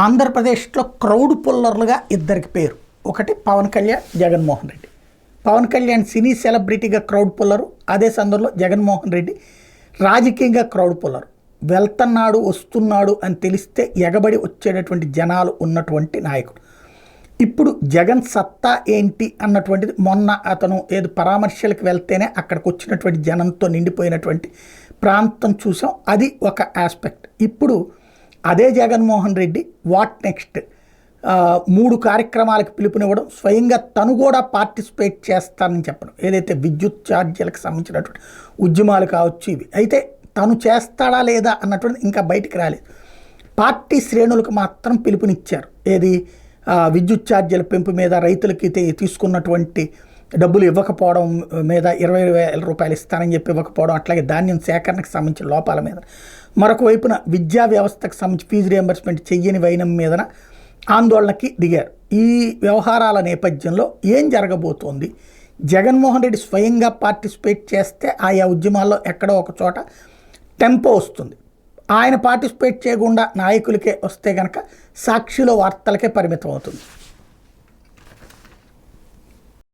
ఆంధ్రప్రదేశ్లో క్రౌడ్ పుల్లర్లుగా ఇద్దరికి పేరు. ఒకటి పవన్ కళ్యాణ్, జగన్మోహన్ రెడ్డి. పవన్ కళ్యాణ్ సినీ సెలబ్రిటీగా క్రౌడ్ పుల్లరు, అదే సందర్భంలో జగన్మోహన్ రెడ్డి రాజకీయంగా క్రౌడ్ పుల్లరు. వెళ్తున్నాడు వస్తున్నాడు అని తెలిస్తే ఎగబడి వచ్చేటటువంటి జనాలు ఉన్నటువంటి నాయకుడు. ఇప్పుడు జగన్ సత్తా ఏంటి అన్నటువంటిది మొన్న అతను ఏదో పరామర్శలకు వెళ్తేనే అక్కడికి వచ్చినటువంటి జనంతో నిండిపోయినటువంటి ప్రాంతం చూసాం. అది ఒక ఆస్పెక్ట్. ఇప్పుడు అదే జగన్మోహన్ రెడ్డి వాట్ నెక్స్ట్ 3 కార్యక్రమాలకు పిలుపునివ్వడం, స్వయంగా తను కూడా పార్టిసిపేట్ చేస్తానని చెప్పడం, ఏదైతే విద్యుత్ ఛార్జీలకు సంబంధించినటువంటి ఉద్యమాలు కావచ్చు ఇవి. అయితే తను చేస్తాడా లేదా అన్నటువంటి ఇంకా బయటికి రాలేదు. పార్టీ శ్రేణులకు మాత్రం పిలుపునిచ్చారు. ఏది విద్యుత్ ఛార్జీల పెంపు మీద, రైతులకి తీసుకున్నటువంటి డబ్బులు ఇవ్వకపోవడం మీద 20,000 రూపాయలు ఇస్తానని చెప్పి ఇవ్వకపోవడం, అట్లాగే ధాన్యం సేకరణకు సంబంధించిన లోపాల మీద, మరొక వైపున విద్యా వ్యవస్థకు సంబంధించి ఫీజు రియంబర్స్మెంట్ చెయ్యని వైనం మీదన ఆందోళనకి దిగారు. ఈ వ్యవహారాల నేపథ్యంలో ఏం జరగబోతోంది? జగన్మోహన్ రెడ్డి స్వయంగా పార్టిసిపేట్ చేస్తే ఆయా ఉద్యమాల్లో ఎక్కడో ఒక చోట టెంపో వస్తుంది. ఆయన పార్టిసిపేట్ చేయకుండా నాయకులకే వస్తే కనుక సాక్షిలో వార్తలకే పరిమితం అవుతుంది.